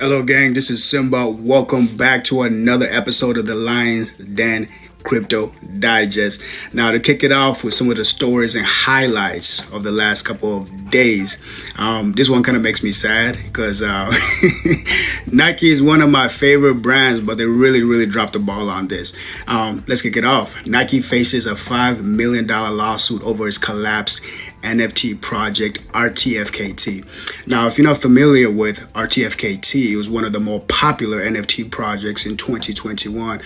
Hello, gang. This is Simba. Welcome back to another episode of the Lion's Den Crypto Digest. Now, to kick it off with some of the stories and highlights of the last couple of days, this one kind of makes me sad because Nike is one of my favorite brands, but they really dropped the ball on this. Let's kick it off. Nike faces a $5 million lawsuit over its collapsed NFT project RTFKT. Now, if you're not familiar with RTFKT, it was one of the more popular NFT projects in 2021.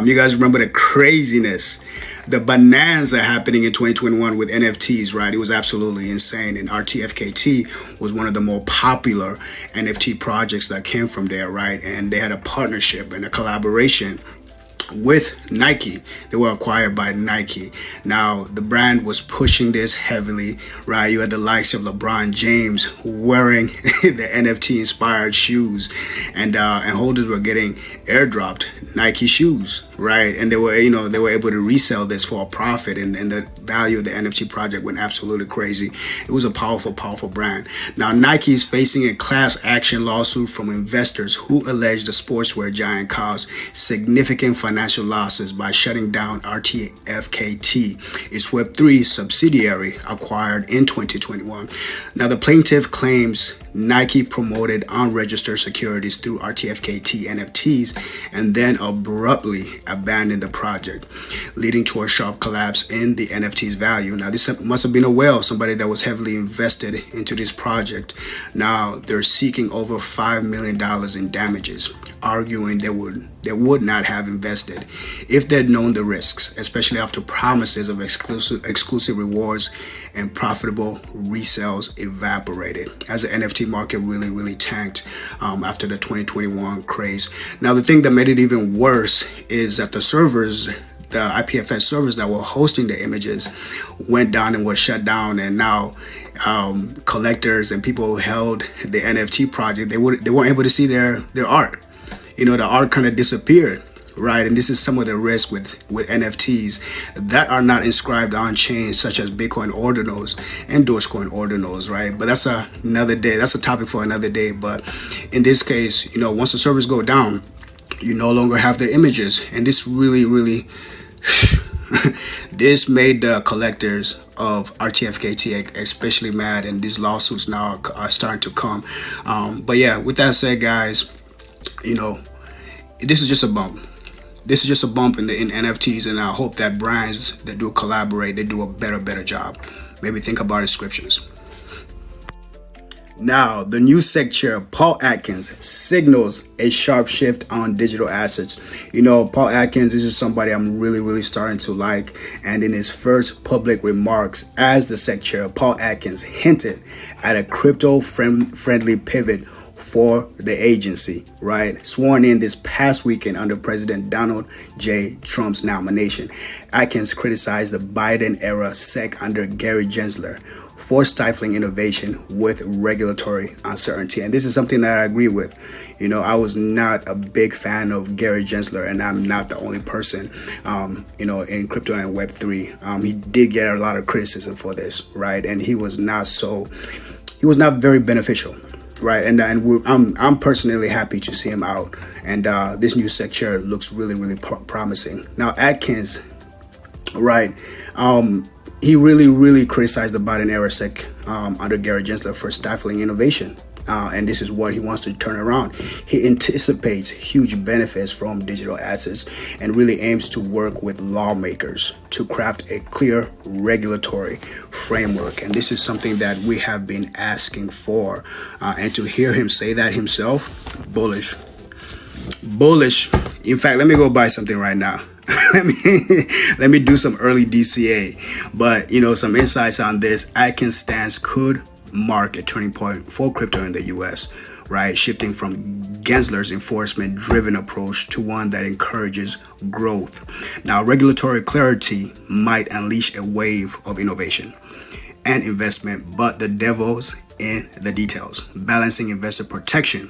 You guys remember the craziness, the bonanza happening in 2021 with NFTs, right? It was absolutely insane. And RTFKT was one of the more popular NFT projects that came from there, right? And they had a partnership and a collaboration with Nike. They were acquired by Nike. Now, the brand was pushing this heavily, right? You had the likes of LeBron James wearing the NFT inspired shoes, and holders were getting airdropped Nike shoes, right? And they were able to resell this for a profit, and the value of the NFT project went absolutely crazy. It was a powerful brand. Now, Nike is facing a class action lawsuit from investors who allege the sportswear giant caused significant financial losses by shutting down RTFKT, its Web3 subsidiary acquired in 2021. Now, the plaintiff claims Nike promoted unregistered securities through RTFKT NFTs and then abruptly abandoned the project, leading to a sharp collapse in the NFT's value. Now, this must have been a whale, somebody that was heavily invested into this project. Now, they're seeking over $5 million in damages, arguing they would not have invested if they'd known the risks, especially after promises of exclusive rewards and profitable resales evaporated as the NFT market really tanked after the 2021 craze. Now, the thing that made it even worse is that the IPFS servers that were hosting the images went down and were shut down, and now collectors and people who held the NFT project, they weren't able to see their art. The art kind of disappeared, right? And this is some of the risk with NFTs that are not inscribed on chains such as Bitcoin ordinals and Dogecoin ordinals, right? But that's another day. That's a topic for another day. But in this case, once the servers go down, you no longer have the images, and this really this made the collectors of RTFKT especially mad, and these lawsuits now are starting to come. But yeah, with that said, guys, this is just a bump. This is just a bump in NFTs, and I hope that brands that do collaborate, they do a better job. Maybe think about inscriptions. Now, the new SEC chair, Paul Atkins, signals a sharp shift on digital assets. Paul Atkins, this is somebody I'm really starting to like. And in his first public remarks as the SEC chair, Paul Atkins hinted at a crypto-friendly pivot for the agency, right? Sworn in this past weekend under President Donald J. Trump's nomination, Atkins criticized the Biden-era SEC under Gary Gensler for stifling innovation with regulatory uncertainty. And this is something that I agree with. I was not a big fan of Gary Gensler, and I'm not the only person, in crypto and Web3. He did get a lot of criticism for this, right? And he was not very beneficial. Right, and I'm personally happy to see him out, and this new SEC chair looks really promising. Now, Atkins, right, he really criticized the Biden era SEC under Gary Gensler for stifling innovation. And this is what he wants to turn around. He anticipates huge benefits from digital assets and really aims to work with lawmakers to craft a clear regulatory framework. And this is something that we have been asking for. And to hear him say that himself, bullish. In fact, let me go buy something right now. let me do some early DCA. But some insights on this. Atkins' stance could mark a turning point for crypto in the US, right? Shifting from Gensler's enforcement-driven approach to one that encourages growth. Now, regulatory clarity might unleash a wave of innovation and investment, but the devil's in the details. Balancing investor protection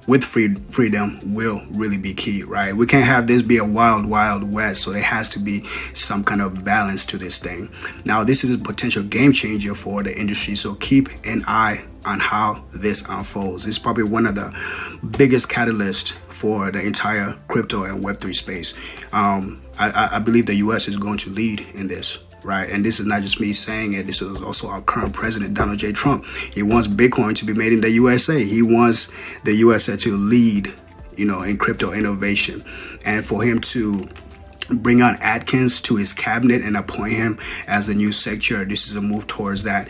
with freedom will really be key, right? We can't have this be a wild west, so there has to be some kind of balance to this thing. Now, this is a potential game changer for the industry, so keep an eye on how this unfolds. It's probably one of the biggest catalysts for the entire crypto and Web3 space. I believe the US is going to lead in this. Right, and this is not just me saying it. This is also our current president, Donald J. Trump. He wants Bitcoin to be made in the USA. He wants the USA to lead, in crypto innovation, and for him to bring on Atkins to his cabinet and appoint him as the new secretary. This is a move towards that.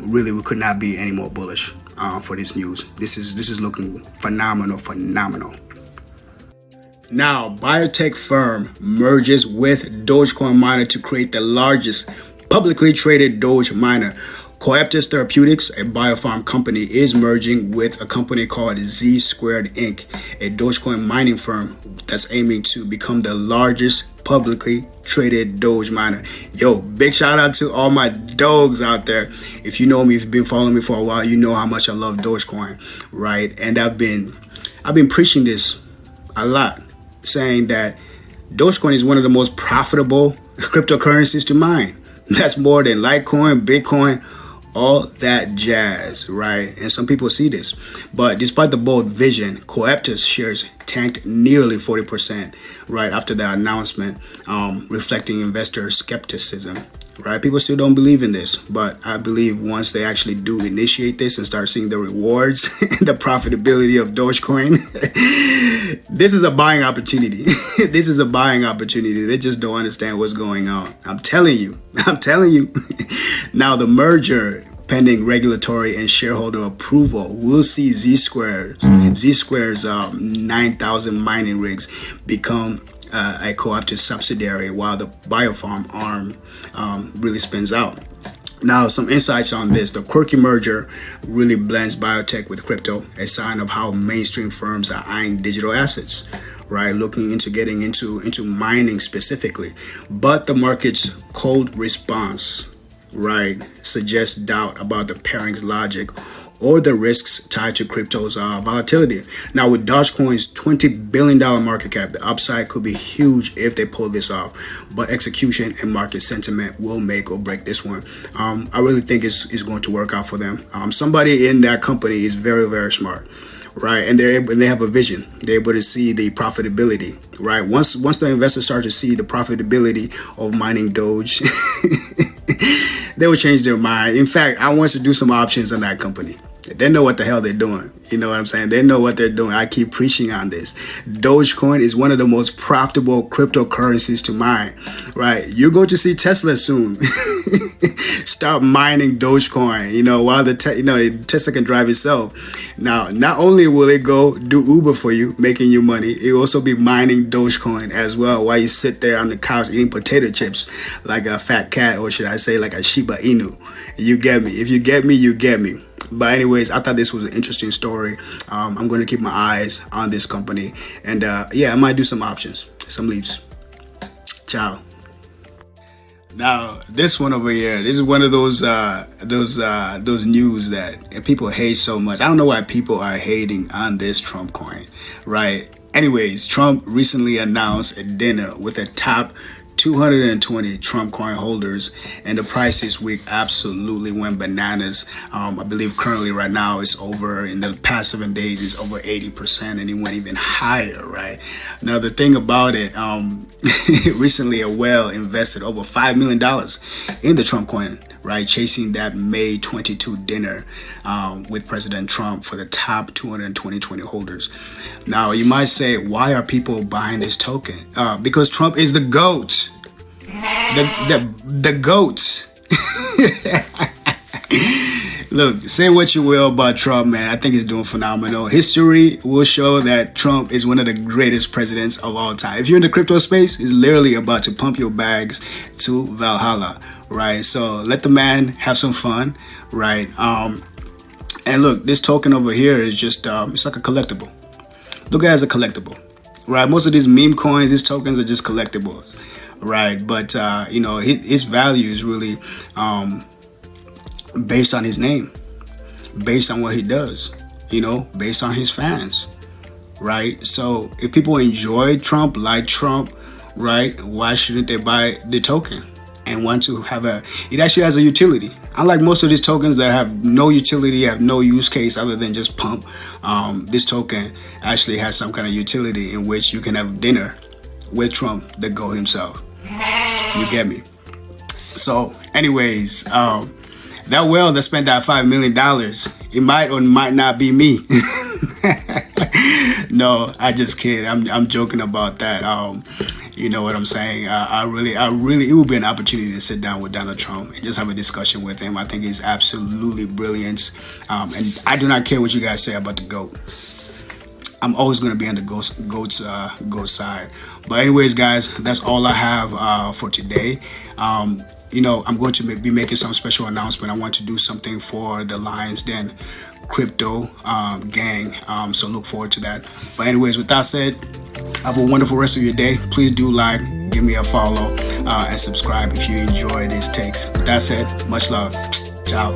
Really, we could not be any more bullish for this news. This is looking phenomenal. Now, biotech firm merges with Dogecoin miner to create the largest publicly traded Doge miner. Coeptis Therapeutics, a biopharm company, is merging with a company called Z Squared Inc., a Dogecoin mining firm that's aiming to become the largest publicly traded Doge miner. Yo, big shout out to all my dogs out there. If you know me, if you've been following me for a while, you know how much I love Dogecoin, right? And I've been preaching this a lot, saying that Dogecoin is one of the most profitable cryptocurrencies to mine. That's more than Litecoin, Bitcoin, all that jazz, right? And some people see this. But despite the bold vision, Coeptis shares tanked nearly 40%, right, after the announcement, reflecting investor skepticism. Right, people still don't believe in this, but I believe once they actually do initiate this and start seeing the rewards and the profitability of Dogecoin, this is a buying opportunity. This is a buying opportunity. They just don't understand what's going on. I'm telling you. Now, the merger, pending regulatory and shareholder approval, will see Z Square's 9,000 mining rigs become a Coeptis subsidiary, while the biopharm arm really spins out. Now, some insights on this. The quirky merger really blends biotech with crypto, a sign of how mainstream firms are eyeing digital assets, right? Looking into getting into mining specifically. But the market's cold response, right, suggests doubt about the pairing's logic or the risks tied to crypto's volatility. Now, with Dogecoin's $20 billion market cap, the upside could be huge if they pull this off. But execution and market sentiment will make or break this one. I really think it's going to work out for them. Somebody in that company is very, very smart, right? And they have a vision. They're able to see the profitability, right? Once the investors start to see the profitability of mining Doge, they will change their mind. In fact, I want to do some options on that company. They know what the hell they're doing. You know what I'm saying? They know what they're doing. I keep preaching on this. Dogecoin is one of the most profitable cryptocurrencies to mine, right? You're going to see Tesla soon start mining Dogecoin, while Tesla can drive itself. Now, not only will it go do Uber for you, making you money, it will also be mining Dogecoin as well while you sit there on the couch eating potato chips like a fat cat, or should I say like a Shiba Inu. You get me. If you get me, you get me. But anyways, I thought this was an interesting story. I'm going to keep my eyes on this company. And I might do some options, some leaps. Ciao. Now, this one over here, this is one of those news that people hate so much. I don't know why people are hating on this Trump coin, right? Anyways, Trump recently announced a dinner with the top 220 Trump coin holders, and the price this week absolutely went bananas. I believe currently right now it's over, in the past 7 days, it's over 80%, and it went even higher, right? Now, the thing about it, recently a whale invested over $5 million in the Trump coin, right, chasing that May 22 dinner with President Trump for the top 220 holders. Now, you might say, why are people buying this token? Because Trump is the GOAT. The GOAT. Look, say what you will about Trump, man. I think he's doing phenomenal. History will show that Trump is one of the greatest presidents of all time. If you're in the crypto space, he's literally about to pump your bags to Valhalla, right? So let the man have some fun, right? And look, this token over here is just, it's like a collectible. Look at it as a collectible, right? Most of these meme coins, these tokens are just collectibles, right? But, his value is really based on his name, based on what he does, based on his fans, right? So if people enjoy Trump, like Trump, right, why shouldn't they buy the token? and want to have it actually has a utility. Unlike most of these tokens that have no utility, have no use case other than just pump, this token actually has some kind of utility in which you can have dinner with Trump, the GOAT himself. You get me? So anyways, that whale that spent that $5 million, it might or might not be me. No, I just kid. I'm joking about that. You know what I'm saying? I really, it would be an opportunity to sit down with Donald Trump and just have a discussion with him. I think he's absolutely brilliant. And I do not care what you guys say about the GOAT. I'm always going to be on the GOAT side. But anyways, guys, that's all I have for today. You know, I'm going to be making some special announcement. I want to do something for the Lions Den crypto gang. So look forward to that. But anyways, with that said, have a wonderful rest of your day. Please do like, give me a follow, and subscribe if you enjoy these takes. With that said, much love. Ciao.